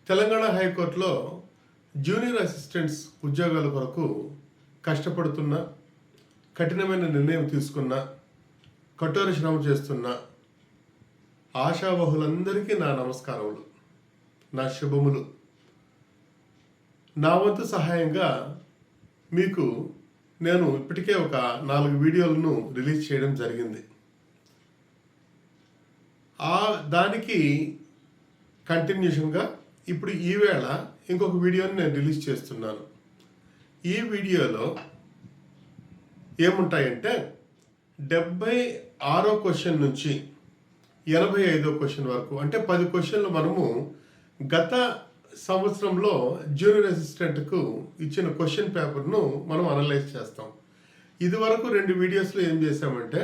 తెలంగాణ హైకోర్టులో junior assistants ఉద్యోగాల కొరకు కష్టపడుతున్న, కఠినమైన నిర్ణయం తీసుకున్న, కఠోర శ్రమ చేస్తున్న ఆశావహులందరికీ నా నమస్కారములు, నా శుభములు. నా వంతు సహాయంగా మీకు నేను ఇప్పటికే ఒక 4 వీడియోలను రిలీజ్ చేయడం జరిగింది. దానికి కంటిన్యూషన్గా ఇప్పుడు ఈవేళ ఇంకొక వీడియోని నేను రిలీజ్ చేస్తున్నాను. ఈ వీడియోలో ఏముంటాయంటే 76వ క్వశ్చన్ నుంచి 85వ క్వశ్చన్ వరకు, అంటే 10 క్వశ్చన్లు మనము గత సంవత్సరంలో జూనియర్ అసిస్టెంట్కు ఇచ్చిన క్వశ్చన్ పేపర్ను మనం అనలైజ్ చేస్తాం. ఇది వరకు 2 వీడియోస్లో ఏం చేసామంటే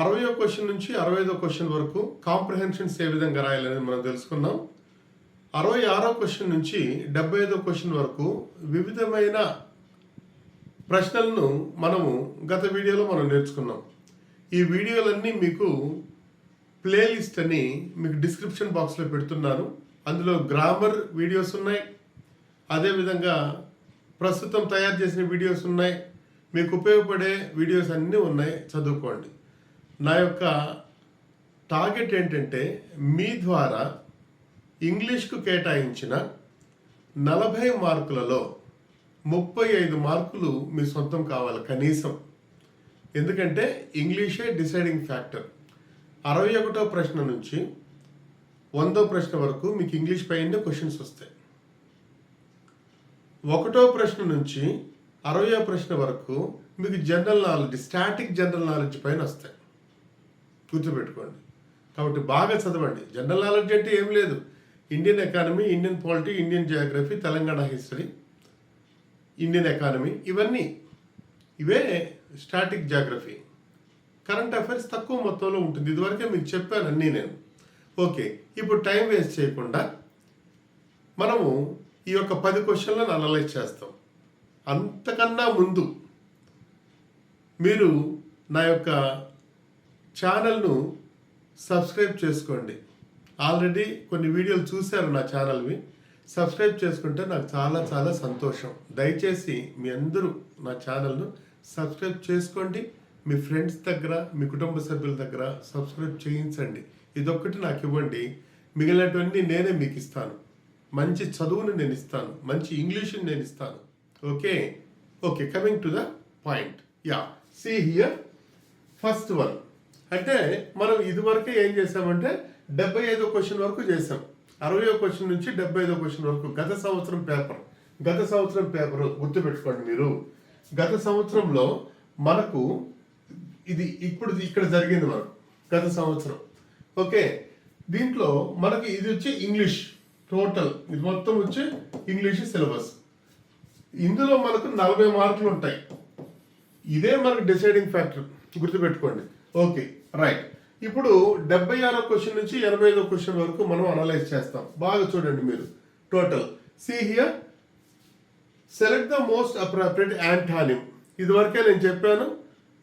60వ క్వశ్చన్ నుంచి 65వ క్వశ్చన్ వరకు కాంప్రహెన్షన్స్ ఏ విధంగా రాయాలనేది మనం తెలుసుకున్నాం. 66వ క్వశ్చన్ నుంచి 75వ క్వశ్చన్ వరకు వివిధమైన ప్రశ్నలను మనము గత వీడియోలో మనం నేర్చుకున్నాం. ఈ వీడియోలన్నీ మీకు ప్లేలిస్ట్ అని మీకు డిస్క్రిప్షన్ బాక్స్లో పెడుతున్నాను. అందులో గ్రామర్ వీడియోస్ ఉన్నాయి, అదేవిధంగా ప్రస్తుతం తయారు చేసిన వీడియోస్ ఉన్నాయి, మీకు ఉపయోగపడే వీడియోస్ అన్నీ ఉన్నాయి, చదువుకోండి. నా యొక్క టార్గెట్ ఏంటంటే మీ ద్వారా ఇంగ్లీష్కు కేటాయించిన 40 మార్కులలో 35 మార్కులు మీ సొంతం కావాలి కనీసం. ఎందుకంటే ఇంగ్లీషే డిసైడింగ్ ఫ్యాక్టర్. 61వ ప్రశ్న నుంచి 100వ ప్రశ్న వరకు మీకు ఇంగ్లీష్ పైన క్వశ్చన్స్ వస్తాయి. 1వ ప్రశ్న నుంచి 60వ ప్రశ్న వరకు మీకు general knowledge, static general knowledge పైన వస్తాయి. గుర్తుపెట్టుకోండి. కాబట్టి బాగా చదవండి. జనరల్ నాలెడ్జ్ అంటే ఏం లేదు, Indian economy, Indian polity, Indian Geography, Telangana history, Indian economy, ఇవే స్టాటిక్ జియోగ్రఫీ. కరెంట్ అఫైర్స్ తక్కువ మొత్తంలో ఉంటుంది. ఇదివరకే మీకు చెప్పాను అన్నీ నేను. ఓకే, ఇప్పుడు టైం వేస్ట్ చేయకుండా మనము ఈ యొక్క 10 క్వశ్చన్లను అనలైజ్ చేస్తాం. అంతకన్నా ముందు మీరు నా యొక్క ఛానల్ను సబ్స్క్రైబ్ చేసుకోండి. ఆల్రెడీ కొన్ని వీడియోలు చూశారు నా ఛానల్వి. సబ్స్క్రైబ్ చేసుకుంటే నాకు చాలా చాలా సంతోషం. దయచేసి మీ అందరూ నా ఛానల్ను సబ్స్క్రైబ్ చేసుకోండి. మీ ఫ్రెండ్స్ దగ్గర, మీ కుటుంబ సభ్యుల దగ్గర సబ్స్క్రైబ్ చేయించండి. ఇదొక్కటి నాకు ఇవ్వండి, మిగిలినటువంటి నేనే మీకు ఇస్తాను. మంచి చదువుని నేను ఇస్తాను, మంచి ఇంగ్లీష్ని నేను ఇస్తాను. Okay, coming to the point. See here, first one. అంటే మనం ఇదివరకే ఏం చేసామంటే 75వ క్వశ్చన్ వరకు చేసాం. 60వ క్వశ్చన్ నుంచి 75వ క్వశ్చన్ వరకు గత సంవత్సరం పేపర్ గుర్తుపెట్టుకోండి మీరు. గత సంవత్సరంలో మనకు ఇది ఇప్పుడు ఇక్కడ జరిగింది మనకు గత సంవత్సరం. ఓకే, దీంట్లో మనకి ఇది వచ్చి ఇంగ్లీష్ టోటల్, ఇది మొత్తం వచ్చి ఇంగ్లీష్ సిలబస్. ఇందులో మనకు 40 మార్కులు ఉంటాయి. ఇదే మనకు డిసైడింగ్ ఫ్యాక్టర్, గుర్తుపెట్టుకోండి. Okay, right. ఇప్పుడు 76వ క్వశ్చన్ నుంచి 85వ క్వశ్చన్ వరకు మనం అనలైజ్ చేస్తాం. బాగా చూడండి మీరు. Total see here, select the most appropriate antonym. ఇదివరకే నేను చెప్పాను,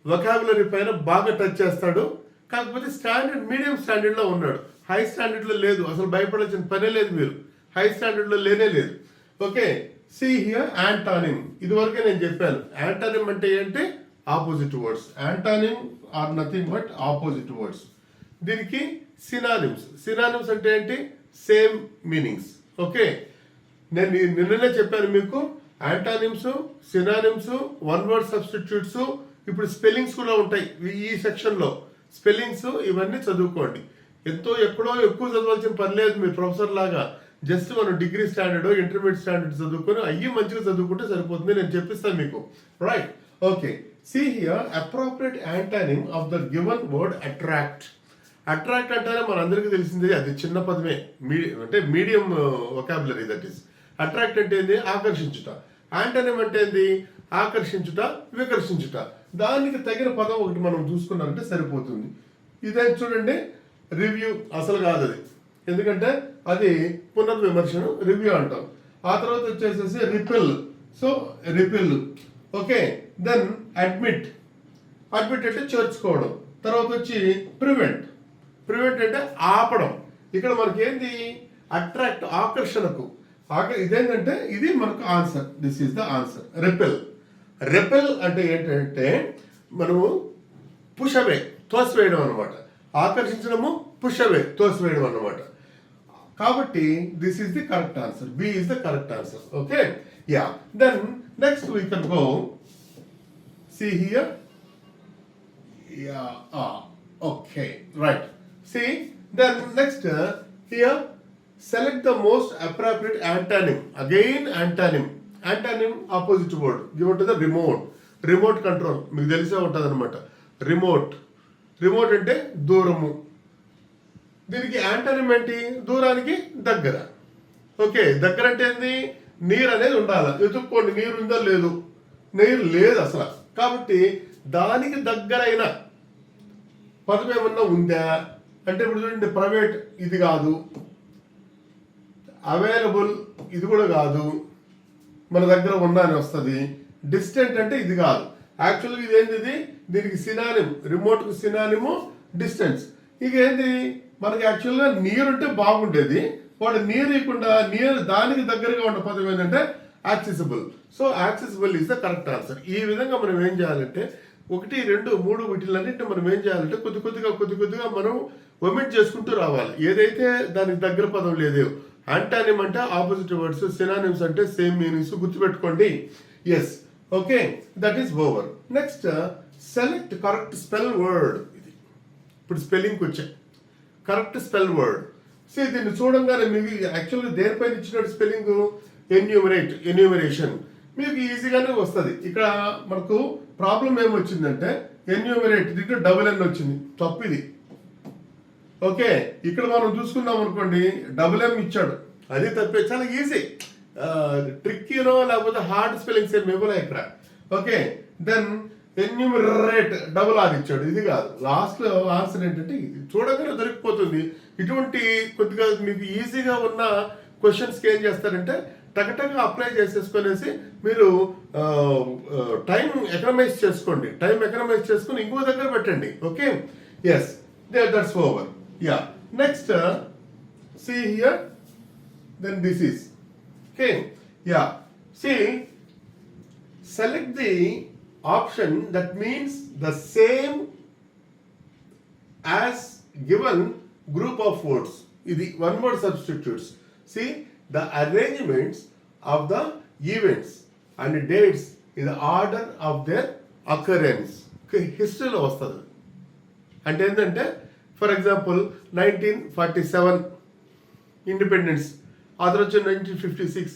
వొకాబులరీ పైన బాగా టచ్ చేస్తాడు. కాకపోతే స్టాండర్డ్, మీడియం స్టాండర్డ్లో ఉన్నాడు, హై స్టాండర్డ్లో లేదు. అసలు భయపడాల్సిన పనే లేదు, మీరు హై స్టాండర్డ్లో లేనే లేదు. Okay, see here antonym. ఇదివరకే నేను చెప్పాను, యాంటానిమ్ అంటే ఏంటి? Opposite words. Antonym are nothing but opposite words. దీనికి సినానిమ్స్ అంటే ఏంటి? Same meanings. ఓకే, నేను నిన్ననే చెప్పాను మీకు, antonyms, synonyms, one word substitutes, ఇప్పుడు స్పెల్లింగ్స్ కూడా ఉంటాయి ఈ సెక్షన్లో. స్పెల్లింగ్స్ ఇవన్నీ చదువుకోండి. ఎక్కడో ఎక్కువ చదవాల్సిన పని లేదు. మీ ప్రొఫెసర్ లాగా జస్ట్ మనం డిగ్రీ స్టాండర్డ్, ఇంటర్మీడియట్ స్టాండర్డ్ చదువుకొని అయ్యి మంచిగా చదువుకుంటే సరిపోతుంది. నేను చెప్పిస్తాను మీకు. Right. Okay, see here, appropriate antonym of the given word attract. Attract అంటేనే మనందరికీ తెలిసింది, అది చిన్న పదమే, అంటే medium vocabulary. That is attract అంటే ఏంది? ఆకర్షించుట. యాంటోనిమ్ అంటే ఏంది? ఆకర్షించుట, వికర్షించుట. దానికి తగిన పదం ఒకటి మనం చూసుకున్నారంటే సరిపోతుంది. ఇదే చూడండి, రివ్యూ. అసలు కాదు అది, ఎందుకంటే అది పునర్విమర్శను, రివ్యూ అంటాం. ఆ తర్వాత వచ్చేసేసి repel. So repel. Okay, then admit అంటే చేర్చుకోవడం. తర్వాత వచ్చి ప్రివెంట్ అంటే ఆపడం. ఇక్కడ మనకి ఏంది? అట్రాక్ట్, ఆకర్షణకు. ఇదేంటంటే ఇది మనకు answer. This is the answer. Repel అంటే ఏంటంటే మనము పుష్ అవే, తోసివేయడం అనమాట. ఆకర్షించడము, పుష్ అవే, తోసివేయడం అనమాట. కాబట్టి this is the correct answer. B is the correct answer. Okay, yeah. Then next we can go see here. Okay, right. See, then next here, select the most appropriate antonym. Again antonym opposite word given to the remote control. మీకు తెలిసే ఉంటుంది అనమాట. Remote అంటే దూరము. దీనికి antonym ఏంటి? దూరానికి దగ్గర. ఓకే, దగ్గర అంటే ఏంది? నీరు అనేది ఉండాలి. ఎదుక్కోండి, నీరు ఉందా లేదు? నీరు లేదు అసలు. కాబట్టి దానికి దగ్గరైన పదం ఏమన్నా ఉందా అంటే, ఇప్పుడు చూడండి, ప్రైవేట్ ఇది కాదు, అవైలబుల్ ఇది కూడా కాదు, మన దగ్గర ఉన్నా అని వస్తుంది. డిస్టెంట్ అంటే ఇది కాదు. యాక్చువల్గా ఇది ఏంది? దీనికి సినానిమ్, రిమోట్కి సినానిము డిస్టెన్స్. ఇక ఏంది? మనకి యాక్చువల్గా నీరు ఉంటే బాగుండేది. వాడు నీరు ఇవ్వకుండా నీరు దానికి దగ్గరగా ఉన్న పదం ఏంటంటే accessible. So accessible is the correct answer. ఈ విధంగా మనం ఏం చేయాలంటే 1, 2, 3 వీటిలన్నింటినీ మనం ఏం చేయాలంటే కొద్ది కొద్దిగా మనం ఒమిట్ చేసుకుంటూ రావాలి. ఏదైతే దానికి దగ్గర పదం లేదో. యాంటానిమ్ అంటే ఆపోజిట్ వర్డ్స్, సినానిమ్స్ అంటే సేమ్ మీనింగ్స్. గుర్తుపెట్టుకోండి. Yes, okay, that is over. Next select correct spell word. ఇది ఇప్పుడు స్పెల్లింగ్కి వచ్చాయి. Correct spell word. సో దీన్ని చూడంగానే మీకు యాక్చువల్గా దేనిపైన ఇచ్చినట్టు స్పెల్లింగ్ ఎన్యూమరేషన్ మీకు ఈజీగానే వస్తుంది. ఇక్కడ మనకు ప్రాబ్లం ఏమొచ్చిందంటే ఎన్యూమరేట్ దీంట్లో డబుల్ ఎన్ వచ్చింది. తప్పు ఇది. ఓకే, ఇక్కడ మనం చూసుకున్నాం అనుకోండి, డబుల్ ఎం ఇచ్చాడు, అది తప్పే. చాలా ఈజీ. ట్రిక్కీనో లేకపోతే హార్డ్ స్పెల్లింగ్స్ ఏమి ఇవ్వలే ఇక్కడ. Okay, then enumerate double R ఇచ్చాడు, ఇది కాదు. లాస్ట్ లో ఆన్సర్ ఏంటంటే ఇది. చూడగానే దొరికిపోతుంది. ఇటువంటి కొద్దిగా మీకు ఈజీగా ఉన్న క్వశ్చన్స్కి ఏం చేస్తారంటే టకటగా అప్లై చేసేసుకునేసి మీరు టైం ఎకనమైజ్ చేసుకోండి. టైం ఎకనమైజ్ చేసుకుని ఇంకో దగ్గర పెట్టండి. Okay, yes, that's over. Yeah, next see here, then this is. Okay, yeah, see, select the option that means the same as given group of words. Idi one word substitutes. See, the arrangements of the events and dates in the order of their occurrence. Okay, history lo vastadu. అంటే ఏంటంటే for example 1947 independence, ఆ తర్వాత 1956.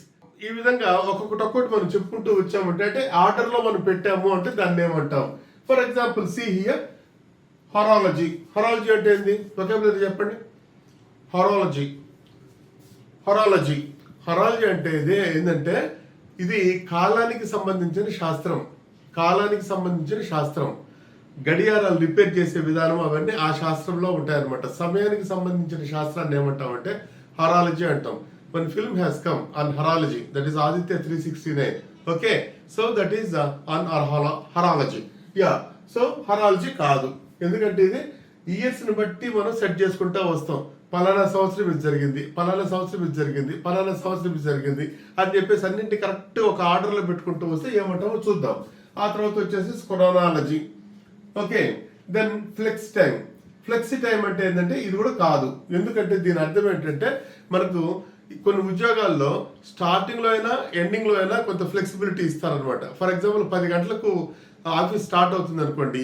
ఈ విధంగా ఒక్కొక్కటి మనం చెప్పుకుంటూ వచ్చామంటే అంటే ఆర్డర్లో మనం పెట్టాము అంటే దాన్ని ఏమంటాం. For example see here horology. Horology అంటే ఏంది? వొకాబులరీ చెప్పండి. హరాలజీ అంటే ఇదే ఏంటంటే ఇది కాలానికి సంబంధించిన శాస్త్రం. గడియారాలు రిపేర్ చేసే విధానం అవన్నీ ఆ శాస్త్రంలో ఉంటాయన్నమాట. సమయానికి సంబంధించిన శాస్త్రాన్ని ఏమంటామంటే హరాలజీ అంటాం. One film has come on horology, that is Aditya 369. Okay, so that is on horology. Yeah, so horology కాదు, ఎందుకంటే ఇది ఇయర్స్ ని బట్టి మనం సెట్ చేసుకుంటా వస్తాం. పలానా సంవత్సరం ఇది జరిగింది, పలానా సంవత్సరం ఇది జరిగింది అని చెప్పేసి అన్నింటి కరెక్ట్ ఒక ఆర్డర్లో పెట్టుకుంటూ వస్తే ఏమంటామో చూద్దాం. ఆ తర్వాత వచ్చేసి chronology. Okay, then flexi time అంటే ఏంటంటే ఇది కూడా కాదు. ఎందుకంటే దీని అర్థం ఏంటంటే మనకు కొన్ని ఉద్యోగాల్లో స్టార్టింగ్లో అయినా ఎండింగ్లో అయినా కొంత ఫ్లెక్సిబిలిటీ ఇస్తారనమాట. ఫర్ ఎగ్జాంపుల్ 10 గంటలకు ఆఫీస్ స్టార్ట్ అవుతుంది అనుకోండి,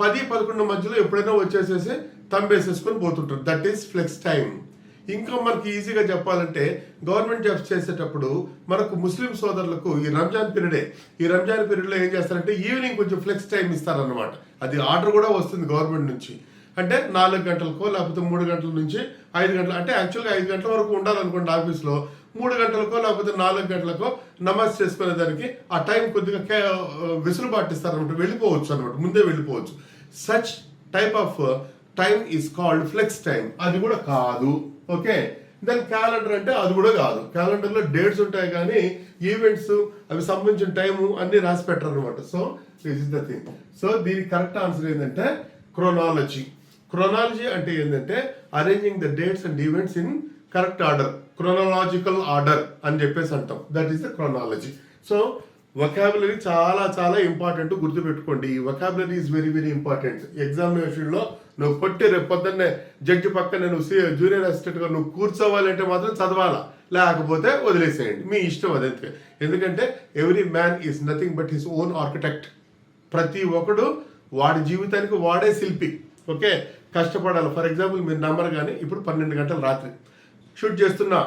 10-11 మధ్యలో ఎప్పుడైనా వచ్చేసేసి తంబేసేసుకొని పోతుంటారు. That is flex time. ఇంకా మనకి ఈజీగా చెప్పాలంటే గవర్నమెంట్ జాబ్స్ చేసేటప్పుడు మనకు ముస్లిం సోదరులకు ఈ రంజాన్ పీరియడ్లో ఏం చేస్తారంటే ఈవినింగ్ కొంచెం ఫ్లెక్స్ టైం ఇస్తారనమాట. అది ఆర్డర్ కూడా వస్తుంది గవర్నమెంట్ నుంచి. అంటే 4 గంటలకో లేకపోతే 3 గంటల నుంచి 5 గంటలు, అంటే యాక్చువల్గా 5 గంటల వరకు ఉండాలనుకోండి ఆఫీస్లో, 3 గంటలకో లేకపోతే 4 గంటలకో నమాజ్ చేసుకునే దానికి ఆ టైం కొద్దిగా వెసులుబాటు ఇస్తారనమాట. వెళ్ళిపోవచ్చు అనమాట, ముందే వెళ్ళిపోవచ్చు. Such type of time is called flex time. అది కూడా కాదు. ఓకే, దెన్ క్యాలెండర్ అంటే అది కూడా కాదు. క్యాలెండర్లో డేట్స్ ఉంటాయి కానీ ఈవెంట్స్ అవి సంబంధించిన టైము అన్ని రాసి పెట్టరు అనమాట. So this is the thing. So దీనికి కరెక్ట్ ఆన్సర్ ఏంటంటే క్రోనాలజీ అంటే ఏంటంటే arranging the dates and events in correct order. Chronological order అని చెప్పేసి అంటాం. That is the chronology. So vocabulary చాలా చాలా ఇంపార్టెంట్, గుర్తుపెట్టుకోండి. ఈ vocabulary is very very important. ఎగ్జామినేషన్లో నువ్వు కొట్టి రేపు పొద్దున్నే జడ్జి పక్కన నువ్వు జూనియర్ అసిస్టెంట్గా నువ్వు కూర్చోవాలంటే మాత్రం చదవాలా, లేకపోతే వదిలేసేయండి, మీ ఇష్టం అదంతే. ఎందుకంటే every man is nothing but his own architect. ప్రతి ఒక్కడు వాడి జీవితానికి వాడే శిల్పి. ఓకే, కష్టపడాలి. ఫర్ ఎగ్జాంపుల్ మీరు నమ్మరు కానీ ఇప్పుడు 12 గంటలు రాత్రి షూట్ చేస్తున్నా,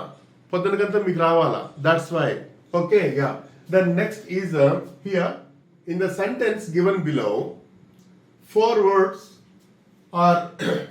పొద్దునకంతా మీకు రావాలా. That's why. Okay, yeah. The next is here in the sentence given below, 4 words or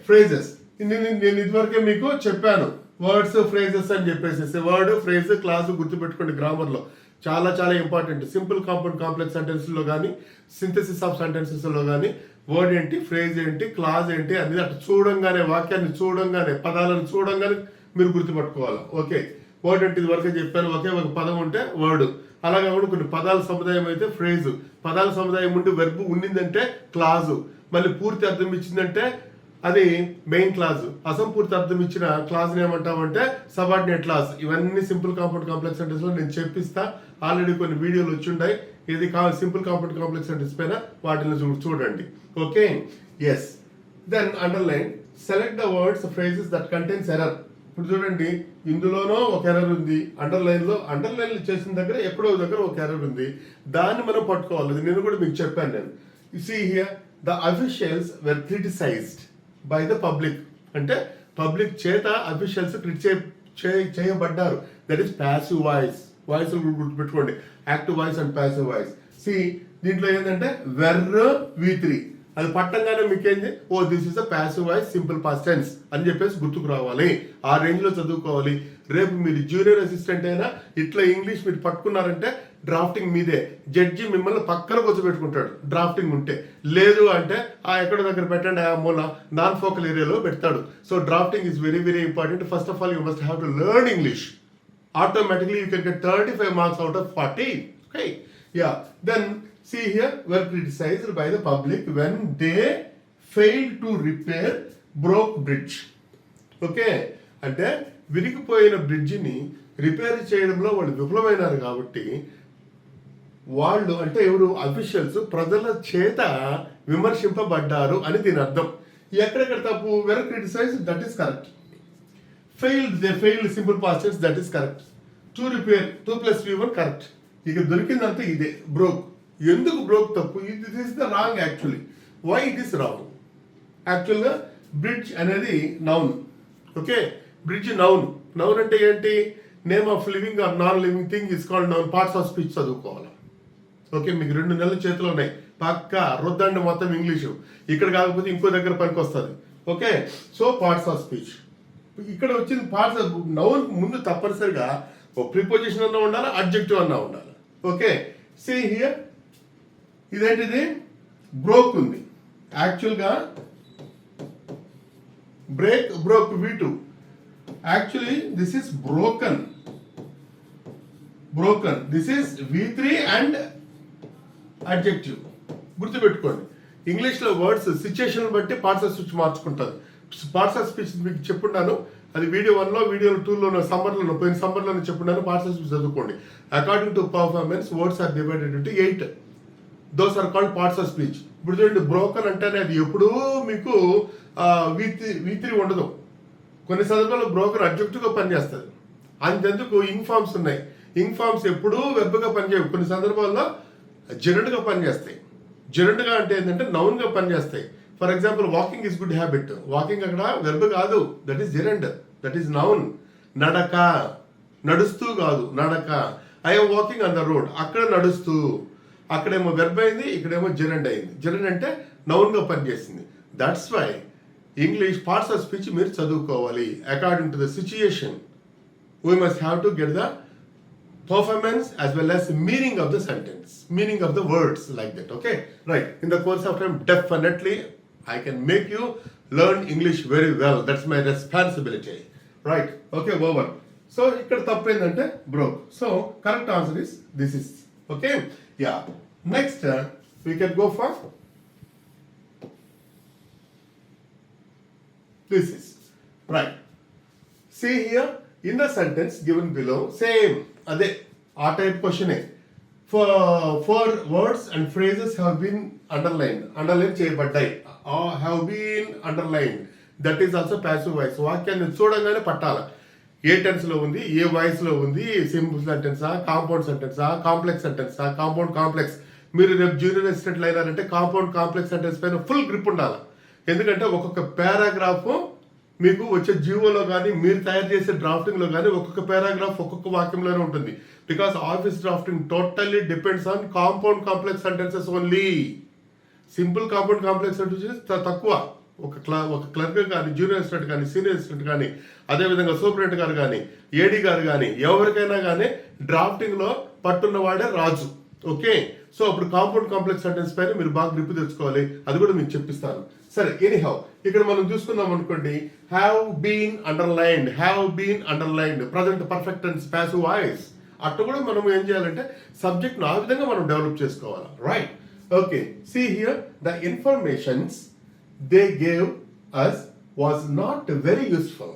phrases. నేను ఇదివరకే మీకు చెప్పాను వర్డ్స్ ఫ్రేజెస్ అని చెప్పేసి. వర్డ్, ఫ్రేజ్, క్లాస్ గుర్తుపెట్టుకోండి. గ్రామర్లో చాలా చాలా ఇంపార్టెంట్. సింపుల్, కాంపౌండ్, కాంప్లెక్స్ సెంటెన్స్లో కానీ సింథసిస్ ఆఫ్ సెంటెన్సెస్లో కానీ వర్డ్ ఏంటి, ఫ్రేజ్ ఏంటి, క్లాజ్ ఏంటి అనేది అటు చూడంగానే, వాక్యాన్ని చూడంగానే, పదాలను చూడంగానే మీరు గుర్తుపట్టుకోవాలి. ఓకే, వర్డ్ అంటే ఇదివరకే చెప్పాను. ఒకే ఒక పదం ఉంటే వర్డ్, అలాగే కూడా కొన్ని పదాల సముదాయం అయితే ఫ్రేజు, పదాల సముదాయం ఉండి వెర్బ్ ఉండిందంటే క్లాజు, మళ్ళీ పూర్తి అర్థం ఇచ్చిందంటే అది మెయిన్ క్లాజ్, అసంపూర్తి అర్థం ఇచ్చిన క్లాజ్ని ఏమంటామంటే సబార్డినేట్ క్లాజ్. ఇవన్నీ సింపుల్, కాంపౌండ్, కాంప్లెక్స్ సెంటెన్స్లో నేను చెప్పిస్తా. ఆల్రెడీ కొన్ని వీడియోలు వచ్చుంటాయి. ఇది సింపుల్, కాంపౌండ్, కాంప్లెక్స్ సెంటెన్స్ పైన వాటిని చూడండి. Okay, yes. Then underline, select the words phrases that contains error. ఇప్పుడు చూడండి, ఇందులోనో ఒక ఎర్రర్ ఉంది, అండర్లైన్ చేసిన దగ్గర ఎక్కడో దగ్గర ఒక ఎర్రర్ ఉంది. దాన్ని మనం పట్టుకోవాలి. ఇది నేను కూడా మీకు చెప్పాను. నేను see here the officials were criticised by the public. అంటే పబ్లిక్ చేత అఫీషియల్స్ చేయబడ్డారు. That is passive voice. Voice గుర్తుపెట్టుకోండి, active voice and passive voice. See దీంట్లో ఏంటంటే వెర్ V3 అది పట్టంగానే మీకేంది, oh this is a passive voice simple past tense అని చెప్పేసి గుర్తుకు రావాలి. ఆ రేంజ్లో చదువుకోవాలి. రేపు మీరు జూనియర్ అసిస్టెంట్ అయినా ఇట్లా ఇంగ్లీష్ మీరు పట్టుకున్నారంటే డ్రాఫ్టింగ్ మీదే. జడ్జి మిమ్మల్ని పక్కన కూర్చోబెట్టుకుంటాడు డ్రాఫ్టింగ్ ఉంటే. లేదు అంటే ఎక్కడో దగ్గర పెట్టండి, ఆ మూల నాన్ ఫోకల్ ఏరియాలో పెడతాడు. So drafting is very very important. First of all you must have to learn English. Automatically you can get 35 marks out of 40. Okay, yeah. Then see here, were criticized by the public when they failed to repair broke bridge. Okay, అంటే విరిగిపోయిన బ్రిడ్జిని repair చేయడంలో వాళ్ళు విఫలమైనారు కాబట్టి వాళ్ళు అంటే ఎవరు, officials ప్రజల చేత విమర్శింపబడ్డారు అని దీని అర్థం. ఎక్కడెక్కడ తప్పు, were criticise, that is correct. Failed, they failed simple past tense, that is correct. To repair, 2 + V1 correct. ఇక దొరికిందంతా ఇదే, బ్రోక్. ఎందుకు బ్రోక్ తప్పు, ఇది is the wrong actually. Why it is wrong? యాక్చువల్గా బ్రిడ్జ్ అనేది noun. Okay, bridge noun. Noun అంటే ఏంటి, name of living or non living thing is called noun. Parts of speech చదువుకోవాలి. ఓకే, మీకు 2 నెలల చేతిలో ఉన్నాయి, పక్కా రుద్దండి మొత్తం ఇంగ్లీషు. ఇక్కడ కాకపోతే ఇంకో దగ్గర పనికి వస్తుంది. Okay, so parts of speech. ఇక్కడ వచ్చింది పార్ట్స్. నౌన్ ముందు తప్పనిసరిగా ఒక ప్రిపోజిషన్ అన్నా ఉండాలి, అడ్జెక్టివ్ అన్నా ఉండాలి. ఓకే, సీ హియర్, ఇదేంటిది, బ్రోక్ ఉంది. యాక్చువల్గా broke V2. Actually this is broken. This is V3 and adjective. గుర్తుపెట్టుకోండి, ఇంగ్లీష్లో వర్డ్స్ సిచ్యుయేషన్ బట్టి పార్ట్స్ ఆఫ్ స్పీచ్ మార్చుకుంటారు. పార్ట్స్ ఆఫ్ స్పీచ్ మీకు చెప్పున్నాను, అది వీడియో 1లో, వీడియో 2లోనో, పోయిన సమ్మర్లోనే చెప్పున్నాను. పార్ట్స్ ఆఫ్ స్పీచ్ చదువుకోండి. According to performance words are divided into 8. Those are called parts of speech. ఇప్పుడు చూడండి, బ్రోకన్ అంటేనే అది ఎప్పుడూ మీకు V3 ఉండదు. కొన్ని సందర్భాల్లో బ్రోకన్ అడ్జెక్టివ్గా పనిచేస్తుంది. అంతెందుకు ఇంగ్ ఫార్మ్స్ ఉన్నాయి. ఇంగ్ ఫార్మ్స్ ఎప్పుడూ వెబ్గా పనిచేయవు. కొన్ని సందర్భాల్లో జెరండ్గా పనిచేస్తాయి. జెరండ్గా అంటే ఏంటంటే నౌన్గా పనిచేస్తాయి. For example, walking is good habit. Walking అక్కడ వెర్బ్ కాదు, that is gerund, that is noun. నడక, నడుస్తూ కాదు, నడక. I'm walking on the road, అక్కడ నడుస్తూ. అక్కడేమో వెర్బ్ అయింది, ఇక్కడేమో జెరండ్ అయింది. జెరండ్ అంటే నౌన్గా పనిచేసింది. That's why English parts of speech మీరు చదువుకోవాలి. According to the situation we must have to get the performance as well as meaning of the sentence, meaning of the words, like that. Okay, right. In the course of time, definitely I can make you learn English very well. That's my responsibility. Right. Okay, over. So ikkada tappu endante broke. So correct answer is this is. Okay, yeah. Next we can go for this is right. See here, in the sentence given below same అదే ఆ type క్వశ్చనే for words and phrases have been underline చేయబడ్డాయి, have been underline, that is also passive voice. వాక్యాన్ని చూడంగానే పట్టాల ఏ tense లో ఉంది, ఏ voice లో ఉంది, సింపుల్ సెంటెన్సా, కాంపౌండ్ సెంటెన్సా, కాంప్లెక్స్ సెంటెన్సా, కాంపౌండ్ కాంప్లెక్స్. మీరు రేపు జూనియర్ అసిస్టెంట్లు అయినారంటే కాంపౌండ్ కాంప్లెక్స్ సెంటెన్స్ పైన ఫుల్ గ్రిప్ ఉండాలి. ఎందుకంటే ఒక్కొక్క పారాగ్రాఫ్ మీకు వచ్చే జీవోలో కానీ మీరు తయారు చేసే డ్రాఫ్టింగ్ లో కానీ ఒక్కొక్క పారాగ్రాఫ్ ఒక్కొక్క వాక్యంలోనే ఉంటుంది. Because office drafting totally depends on compound complex sentences only. Simple compound complex sentences తక్కువ. ఒక క్లర్క్ కానీ, జూనియర్ అసిస్టెంట్ కానీ, సీనియర్ అసిస్టెంట్ కానీ, అదేవిధంగా సూపరింటెండెంట్ గారు కానీ, ఏడీ గారు కానీ, ఎవరికైనా కానీ డ్రాఫ్టింగ్ లో పట్టున్న వాడే రాజు. ఓకే, సో అప్పుడు కాంపౌండ్ కాంప్లెక్స్ సెంటెన్స్ పైన మీరు బాగా గ్రిప్ తెచ్చుకోవాలి. అది కూడా మీకు చెప్పిస్తాను. సరే, ఎనీహౌ ఇక్కడ మనం చూసుకుందాం అనుకోండి. Have been underlined present perfect tense passive voice. అట్లా కూడా మనం ఏం చేయాలంటే సబ్జెక్ట్ ఆ విధంగా మనం డెవలప్ చేసుకోవాలి. Right, okay. See here the informations they gave us was not very useful,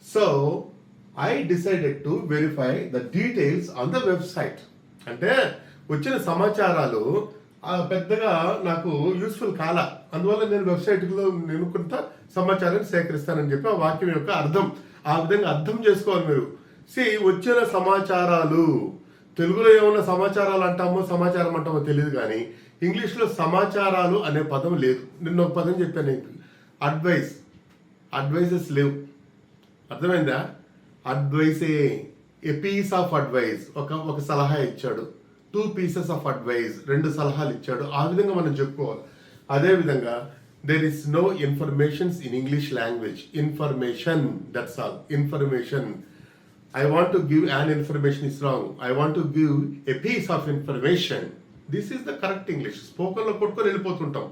so I decided to verify the details on the website. అంటే వచ్చిన సమాచారాలు పెద్దగా నాకు యూస్ఫుల్ కాలా, అందువల్ల నేను వెబ్సైట్లో నేను కొంత సమాచారాన్ని సేకరిస్తానని చెప్పి ఆ వాక్యం యొక్క అర్థం ఆ విధంగా అర్థం చేసుకోవాలి మీరు. వచ్చిన సమాచారాలు, తెలుగులో ఏమన్నా సమాచారాలు అంటామో సమాచారం అంటామో తెలియదు, కానీ ఇంగ్లీష్లో సమాచారాలు అనే పదం లేదు. నిన్న ఒక పదం చెప్పాను, అడ్వైజెస్ లేవు. అర్థమైందా? అడ్వైసే, ఏ పీస్ ఆఫ్ అడ్వైజ్, ఒక సలహా ఇచ్చాడు. 2 pieces ఆఫ్ అడ్వైజ్, 2 సలహాలు ఇచ్చాడు. ఆ విధంగా మనం చెప్పుకోవాలి. అదేవిధంగా there is no informations in English language. Information, that's all. Information. I want to give an information is wrong. I want to give a piece of information. This is the correct English. స్పోకన్లో కొట్టుకొని వెళ్ళిపోతుంటాం.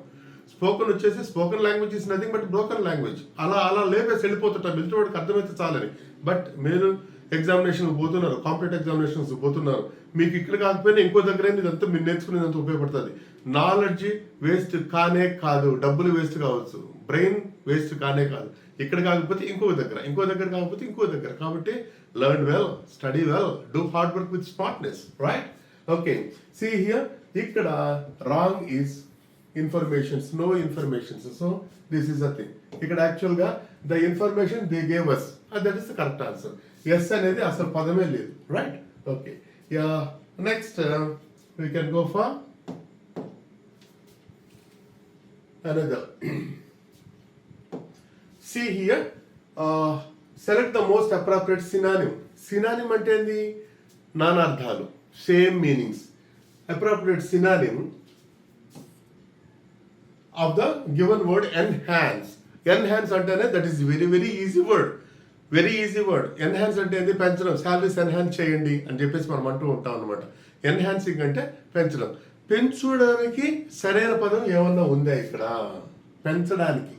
Spoken వచ్చేసి spoken language is nothing but broken language. అలా లేపేసి వెళ్ళిపోతుంటాం, ఎదుటివాడికి అర్థమైతే చాలని. But మీరు examination పోతున్నారు, కాంపిటేటివ్ ఎగ్జామినేషన్స్ పోతున్నారు, మీకు ఇక్కడ కాకపోయినా ఇంకో దగ్గర ఇదంతా మీరు నేర్చుకునేదంతా ఉపయోగపడుతుంది. నాలెడ్జ్ వేస్ట్ కానే కాదు, డబ్బులు వేస్ట్ కావచ్చు, బ్రెయిన్ వేస్ట్ కానే కాదు. ఇక్కడ కాకపోతే ఇంకో దగ్గర కాకపోతే ఇంకో దగ్గర. కాబట్టి learn well, study well, do hard work with smartness. Right, okay. See here ఇక్కడ wrong is informations, no informations. So this is the thing. ఇక్కడ యాక్చువల్ గా the information they gave us, that is the correct answer. Yes అనేది అసలు పదమే లేదు. రైట్, ఓకే. Yeah, next we can go for another. See here, select the most appropriate synonym. Synonym అంటే ఏంది? నానార్థాలు, same meanings. appropriate synonym of the given word enhance. Enhance అంటేనే that is very easy word. Very easy word. Enhance అంటే ఏంది? పెంచడం. Salaries enhance చేయండి అని చెప్పేసి మనం అంటూ ఉంటాం అనమాట. ఎన్హాన్సింగ్ అంటే పెంచడం. పెంచడానికి సరైన పదం ఏమన్నా ఉందా ఇక్కడ? పెంచడానికి.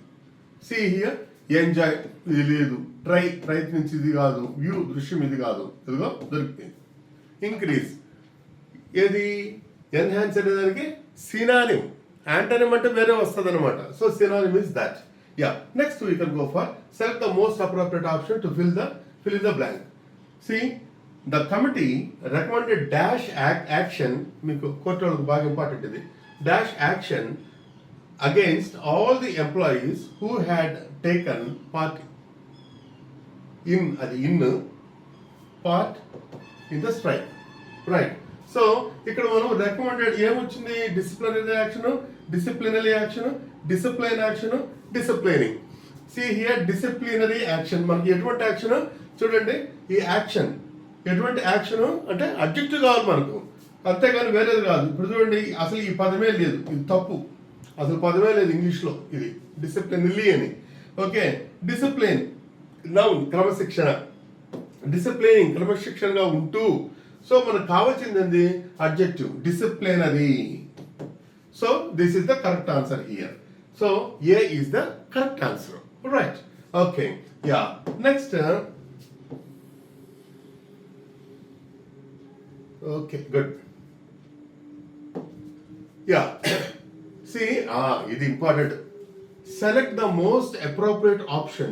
సి హియర్, ఎంజాయ్ ఇది లేదు, ట్రై ప్రయత్నించి ఇది కాదు, వ్యూ దృశ్యం ఇది కాదు, ఇదిగో దొరికింది. ఇంక్రీజ్ ఏది? ఎన్హాన్స్ అనేదానికి సినానిమ్. యాంటనిమ్ అంటే వేరే వస్తుంది అనమాట. So synonym is that. Yeah. Next we can go for select the most appropriate option to fill in the blank. See, the committee recommended dash action. మీకు కోర్టులకు బాగా ఇంపార్టెంట్ ఇది. Dash action against all the employees who had taken part in the strike. Right. So ఇక్కడ మనం recommended ఏమొచ్చింది? Disciplinary action, disciplining. See here disciplinary action. మనకి ఎటువంటి action చూడండి. ఈ యాక్షన్ ఎటువంటి యాక్షన్ అంటే అడ్జెక్టివ్ కావాలి మనకు, అంతేగాని వేరేది కాదు. ఇప్పుడు చూడండి, అసలు ఈ పదమే లేదు, ఇది తప్పు. అసలు పదమే లేదు ఇంగ్లీష్లో. ఇది డిసిప్లినరీ అని. ఓకే, డిసిప్లిన్ నౌన్, క్రమశిక్షణ. డిసిప్లైనింగ్ క్రమశిక్షణగా ఉంటూ. సో మనకు కావాల్సింది ఏంది? Adjective, disciplinary. So this is the correct answer here. So A is the correct answer. Right. Okay. Yeah. Next. Okay. Good. Yeah. See, it is important. Select the most appropriate option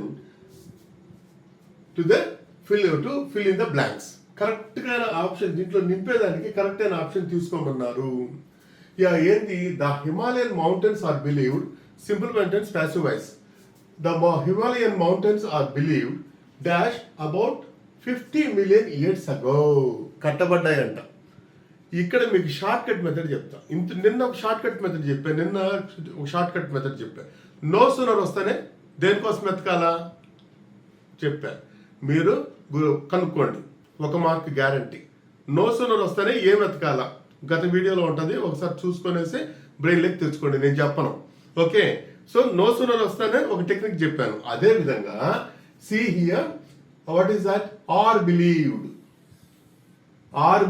to fill in the blanks. కరెక్ట్గా option దీంట్లో నింపేదానికి correct అయిన option తీసుకోమన్నారు. యా ఏంది? The Himalayan mountains are believed, simple sentence passive voice. The Himalayan mountains are believed dash about 50 million years ago. కట్టబడ్డాయంట. ఇక్కడ మీకు షార్ట్ కట్ మెథడ్ చెప్తా. నిన్న ఒక షార్ట్ కట్ మెథడ్ చెప్పా. నో సూనర్ వస్తేనే దేనికోసం వెతకాలా చెప్పా. మీరు కనుక్కోండి, 1 మార్క్ గ్యారంటీ. నో సూనర్ వస్తేనే ఏం వెతకాలా గత వీడియోలో ఉంటుంది, ఒకసారి చూసుకొనేసి బ్రెయిన్ లెక్ తెచ్చుకోండి, నేను చెప్పను. ఓకే, సో నో సూనర్ వస్తేనే ఒక టెక్నిక్ చెప్పాను. అదే విధంగా see here, what is that? Are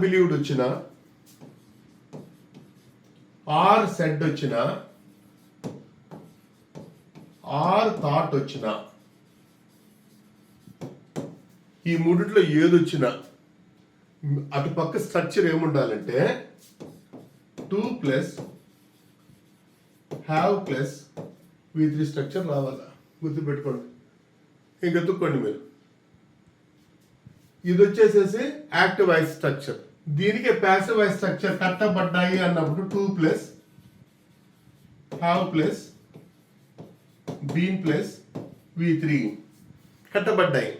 believed వచ్చిన, ఆర్ సెడ్ వచ్చిన, ఆర్ థాట్ వచ్చిన, ఈ మూడిట్లో ఏదొచ్చినా అటు పక్క స్ట్రక్చర్ ఏముండాలంటే 2 + హ్యావ్ + V3 స్ట్రక్చర్ రావాలా. గుర్తుపెట్టుకోండి, ఇంక ఎత్తుక్కోండి మీరు. ఇది వచ్చేసేసి యాక్టివ్ వాయిస్ స్ట్రక్చర్. దీనికి ప్యాసివ్ వాయిస్ స్ట్రక్చర్ కట్టబడ్డాయి అన్నప్పుడు 2 + హ్యావ్ + బీన్ + V3 కట్టబడ్డాయి.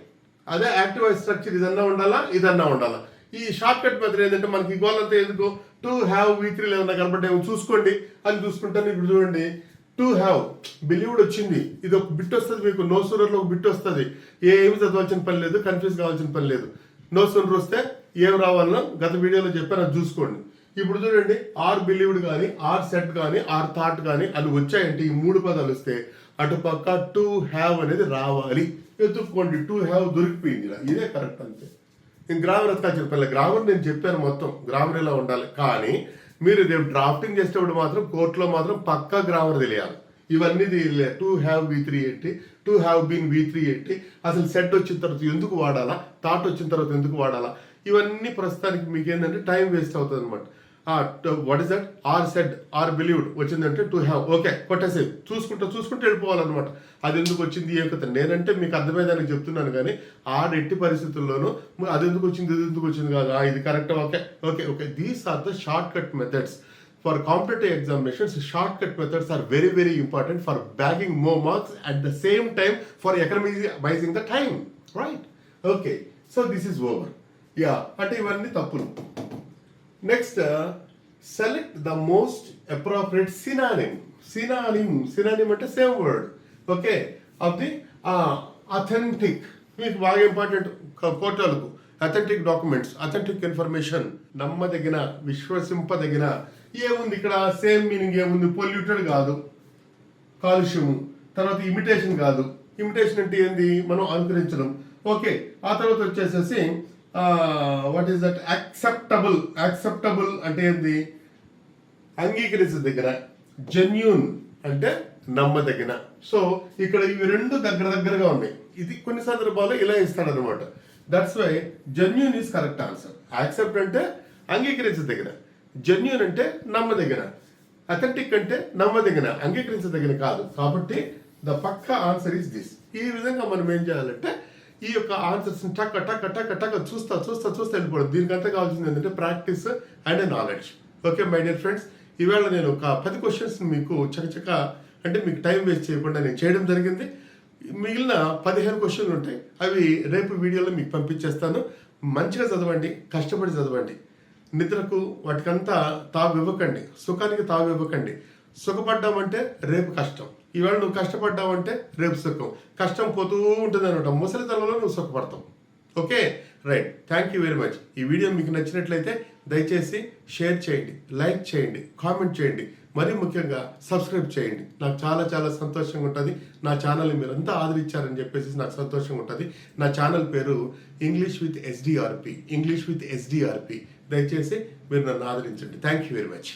అదే యాక్టివ్ వాయిస్ స్ట్రక్చర్. ఇదన్నా ఉండాలా. ఈ షార్ట్ కట్ మెథడ్ ఏంటంటే మనకి గోల్ అంతా ఎందుకు? టు హ్యావ్ V3 ఏమన్నా కనబడ్డాయి చూసుకోండి అని చూసుకుంటాను. ఇప్పుడు చూడండి, టు హ్యావ్ బిలీవ్డ్ వచ్చింది, ఇది ఒక బిట్ వస్తుంది మీకు. నో సూనర్లో ఒక బిట్ వస్తుంది. ఏమి చదవాల్సిన పని లేదు, కన్ఫ్యూజ్ కావాల్సిన పని లేదు. నో సూనర్ వస్తే ఏం రావాలన్నా గత వీడియోలో చెప్పాను, అది చూసుకోండి. ఇప్పుడు చూడండి, ఆర్ బిలీవ్డ్ కానీ, ఆర్ సెట్ కానీ, ఆర్ థాట్ కానీ అవి వచ్చాయంటే ఈ 3 పదాలు వస్తే అటుపక్క టు హ్యావ్ అనేది రావాలి. ఎత్తుక్కోండి, టు హ్యావ్ దొరికిపోయింది. ఇదే కరెక్ట్ అంతే. నేను గ్రామర్ ఎత్తుకా చెప్పాలి. గ్రామర్ నేను చెప్పాను మొత్తం, గ్రామర్ ఇలా ఉండాలి. కానీ మీరు రేపు డ్రాఫ్టింగ్ చేసేటప్పుడు మాత్రం కోర్టులో మాత్రం పక్కా గ్రామర్ తెలియాలి. ఇవన్నీ తెలియలేదు. టు హ్యావ్ V3 ఏంటి, టు హ్యావ్ బీన్ V3 ఏంటి, అసలు సెట్ వచ్చిన తర్వాత ఎందుకు వాడాలా, థాట్ వచ్చిన తర్వాత ఎందుకు వాడాలా, ఇవన్నీ ప్రస్తుతానికి మీకు ఏంటంటే టైం వేస్ట్ అవుతుంది అనమాట. What is that? Are said, are believed వచ్చిందంటే టు హ్యావ్. ఓకే, కొట్టేసి చూసుకుంటూ వెళ్ళిపోవాలన్నమాట. అది ఎందుకు వచ్చింది ఏం కదా. నేనంటే మీకు అర్థమయ్యేదానికి చెప్తున్నాను, కానీ ఎట్టి పరిస్థితుల్లోనూ అది ఎందుకు వచ్చింది కాదు. ఇది correct. Okay. These are the short cut methods for competitive examinations. Shortcut methods are very, very important for bagging more marks, at the same time for economizing the time, right? Okay, so this is over. Yeah, అంటే ఇవన్నీ తప్పులు. Next, select the most appropriate synonym అంటే same word, okay, of the authentic. మీకు బాగా important కోర్టులకు authentic documents, authentic information, నమ్మదగిన, విశ్వసింపదగిన. ఏముంది ఇక్కడ? సేమ్ మీనింగ్ ఏముంది? పొల్యూటెడ్ కాదు, కాలుష్యము. తర్వాత ఇమిటేషన్ కాదు. ఇమిటేషన్ అంటే ఏంది? మనం అనుకరించడం. ఓకే, ఆ తర్వాత వచ్చేసేసి వాట్ ఈస్ దట్? యాక్సెప్టబుల్ అంటే ఏంది? అంగీకరించదగిన. జెన్యూన్ అంటే నమ్మదగిన. సో ఇక్కడ ఇవి 2 దగ్గరగా ఉన్నాయి. ఇది కొన్ని సందర్భాల్లో ఇలా ఇస్తాడు అనమాట. That's why genuine is correct answer. Accept అంటే అంగీకరించదగిన, జెన్యూన్ అంటే నమ్మదగిన, అథెంటిక్ అంటే నమ్మదగిన, అంగీకరించదగిన కాదు. కాబట్టి ద పక్కా ఆన్సర్ ఈస్ దిస్. ఈ విధంగా మనం ఏం చేయాలంటే ఈ యొక్క ఆన్సర్స్ టక్ చూస్తా వెళ్ళిపోవడం. దీనికంతా కావాల్సింది ఏంటంటే practice and knowledge. Okay my dear friends, ఈవేళ నేను ఒక 10 క్వశ్చన్స్ మీకు చకచక అంటే మీకు టైం వేస్ట్ చేయకుండా నేను చేయడం జరిగింది. మిగిలిన 15 క్వశ్చన్లు ఉంటాయి, అవి రేపు వీడియోలో మీకు పంపించేస్తాను. మంచిగా చదవండి, కష్టపడి చదవండి. నిద్రకు వాటికంతా తావివ్వకండి, సుఖానికి తావివ్వకండి. సుఖపడ్డామంటే రేపు కష్టం, ఈవేళ నువ్వు కష్టపడ్డావంటే రేపు సుఖం. కష్టం పోతూ ఉంటుంది అనమాట. ముసలితనంలో నువ్వు సుఖపడతావు. Okay right, thank you very much. ఈ వీడియో మీకు నచ్చినట్లయితే దయచేసి షేర్ చేయండి, లైక్ చేయండి, కామెంట్ చేయండి, మరీ ముఖ్యంగా సబ్స్క్రైబ్ చేయండి. నాకు చాలా సంతోషంగా ఉంటుంది. నా ఛానల్ని మీరు అంతా ఆదరించారని చెప్పేసి నాకు సంతోషంగా ఉంటుంది. నా ఛానల్ పేరు ఇంగ్లీష్ విత్ SDRP. దయచేసి మీరు నన్ను ఆదరించండి. Thank you very much.